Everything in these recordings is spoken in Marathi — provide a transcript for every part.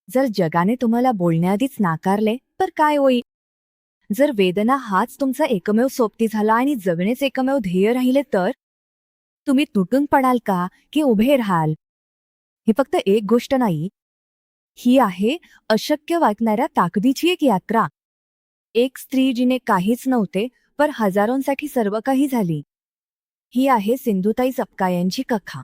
जर जगाने तुम्हाला बोलण्याआधीच नाकारले तर काय होईल? जर वेदना हाच तुमचा एकमेव सोबती झाला आणि जगणेच एकमेव ध्येय राहिले तर तुम्ही तुटून पडाल का की उभे राहाल? ही फक्त एक गोष्ट नाही, ही आहे अशक्य वाटणाऱ्या ताकदीची एक यात्रा. एक स्त्री जिने काहीच नव्हते पण हजारोंसाठी सर्व काही झाली. ही आहे सिंधुताई सपकाळ यांची कथा.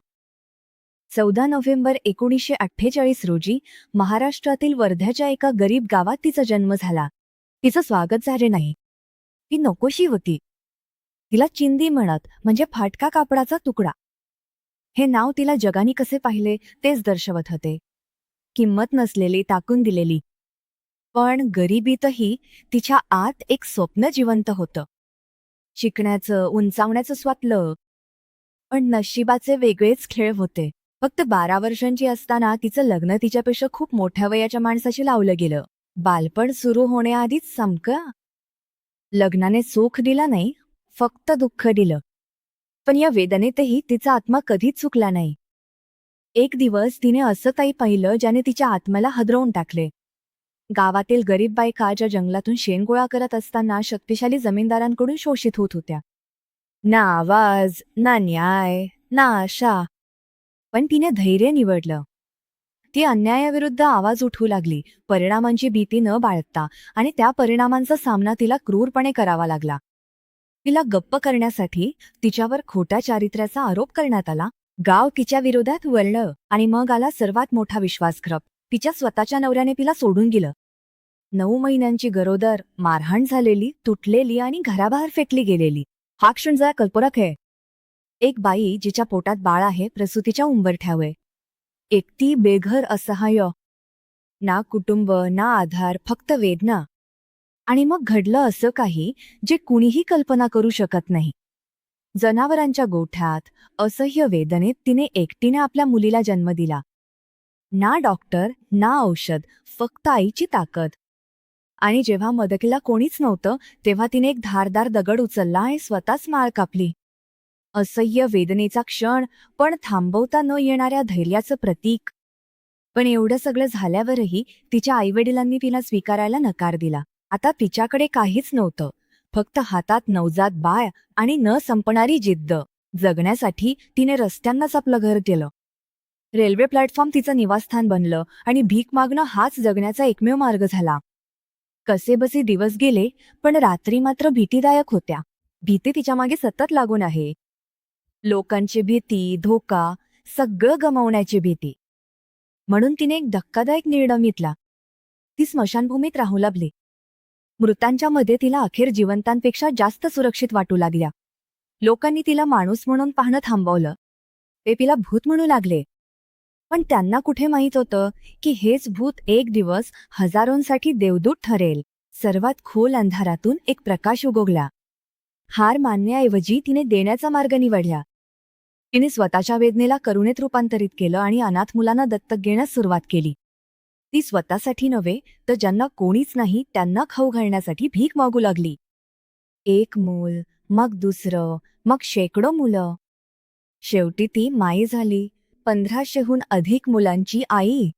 14 नोव्हेंबर 1948 रोजी महाराष्ट्रातील वर्ध्याच्या एका गरीब गावात तिचा जन्म झाला. तिचं स्वागत झाले नाही. ती नकोशी होती. तिला चिंदी म्हणत, म्हणजे फाटका कापडाचा तुकडा. हे नाव तिला जगाने कसे पाहिले तेच दर्शवत होते. किंमत नसलेली, टाकून दिलेली. पण गरिबीतही तिच्या आत एक स्वप्न जिवंत होतं. शिकण्याचं, उंचावण्याचं स्वप्न. पण नशिबाचे वेगळेच खेळ होते. फक्त 12 वर्षांची असताना तिचं लग्न तिच्यापेक्षा खूप मोठ्या वयाच्या माणसाशी लावलं गेलं. बालपण सुरू होण्याआधीच समकं. लग्नाने सुख दिला नाही, फक्त दुःख दिलं. पण या वेदनेतही तिचा आत्मा कधीच चुकला नाही. एक दिवस तिने असं काही पाहिलं ज्याने तिच्या आत्म्याला हादरवून टाकले. गावातील गरीब बायका ज्या जंगलातून शेण गोळा करत असताना शक्तिशाली जमीनदारांकडून शोषित होत होत्या. ना आवाज, ना न्याय, ना आशा. पण तिने धैर्य निवडलं. ती अन्यायाविरुद्ध आवाज उठवू लागली, परिणामांची भीती न बाळगता, आणि त्या परिणामांचा सामना तिला क्रूरपणे करावा लागला. तिला गप्प करण्यासाठी तिच्यावर खोट्या चारित्र्याचा आरोप करण्यात आला. गाव तिच्या विरोधात वळलं आणि मग आला सर्वात मोठा विश्वासघात. तिच्या स्वतःच्या नवऱ्याने तिला सोडून गेलं. 9 महिन्यांची गरोदर, मारहाण झालेली, तुटलेली आणि घराबाहेर फेकली गेलेली. हा क्षण जरा कल्पनाक आहे. एक बाई जिच्या पोटात बाळ आहे, प्रसूतीच्या उंबरठ्यावर. एकटी, बेघर, असहाय्य. ना कुटुंब, ना आधार, फक्त वेदना. आणि मग घडलं असं काही जे कुणीही कल्पना करू शकत नाही. जनावरांच्या गोठ्यात, असह्य वेदनेत तिने एकटीने आपल्या मुलीला जन्म दिला. ना डॉक्टर, ना औषध, फक्त आईची ताकद. आणि जेव्हा मदतीला कोणीच नव्हतं तेव्हा तिने एक धारदार दगड उचलला आणि स्वतःच माळ कापली. असह्य वेदनेचा क्षण, पण थांबवता न येणाऱ्या धैर्याचं प्रतीक. पण एवढं सगळं झाल्यावरही तिच्या आईवडिलांनी तिला स्वीकारायला नकार दिला. आता तिच्याकडे काहीच नव्हतं, फक्त हातात नवजात बाळ आणि न संपणारी जिद्द. जगण्यासाठी तिने रस्त्यांनाच आपलं घर केलं. रेल्वे प्लॅटफॉर्म तिचं निवासस्थान बनलं आणि भीक मागणं हाच जगण्याचा एकमेव मार्ग झाला. कसेबसे दिवस गेले, पण रात्री मात्र भीतीदायक होत्या. भीती तिच्या मागे सतत लागून आहे. लोकांची भीती, धोका, सगळं गमावण्याची भीती. म्हणून तिने एक धक्कादायक निर्णय घेतला. ती स्मशानभूमीत राहू लागली. मृतांच्या मध्ये तिला अखेर जिवंतांपेक्षा जास्त सुरक्षित वाटू लागल्या. लोकांनी तिला माणूस म्हणून पाहणं थांबवलं. ते तिला भूत म्हणू लागले. पण त्यांना कुठे माहीत होतं की हेच भूत एक दिवस हजारोंसाठी देवदूत ठरेल. सर्वात खोल अंधारातून एक प्रकाश उगवला. हार मानण्याऐवजी तिने देण्याचा मार्ग निवडला. तिने स्वतःच्या वेदनेला करुणेत रूपांतरित केलं आणि अनाथ मुलांना दत्तक घेण्यास सुरुवात केली. ती स्वतःसाठी नव्हे तर ज्यांना कोणीच नाही त्यांना खाऊ घालण्यासाठी भीक मागू लागली. एक मूल, मग दुसरं, मग शेकडो मुलं. शेवटी ती माई झाली, 1500हून अधिक मुलांची आई.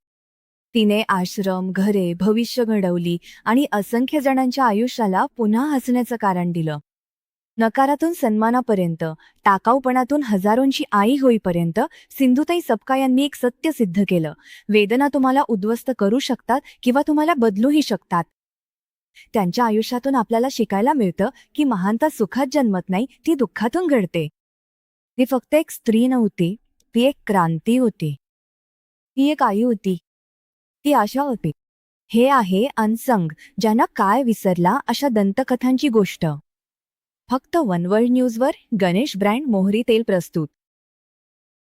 तिने आश्रम, घरे, भविष्य घडवली आणि असंख्य जणांच्या आयुष्याला पुन्हा हसण्याचं कारण दिलं. नकारातून सन्मानापर्यंत, टाकाऊपणातून हजारोंची आई होईपर्यंत सिंधुताई सपकाळ यांनी एक सत्य सिद्ध केलं. वेदना तुम्हाला उद्ध्वस्त करू शकतात किंवा तुम्हाला बदलूही शकतात. त्यांच्या आयुष्यातून आपल्याला शिकायला मिळतं की महानता सुखात जन्मत नाही, ती दुःखातून घडते. ती फक्त एक स्त्री नव्हती, ती एक क्रांती होती. ती एक आई होती. ती आशा होती. हे आहे अनसंग, ज्यांना काय विसरला अशा दंतकथांची गोष्ट. फक्त वन वर्ल्ड न्यूजवर. गणेश ब्रँड मोहरी तेल प्रस्तुत.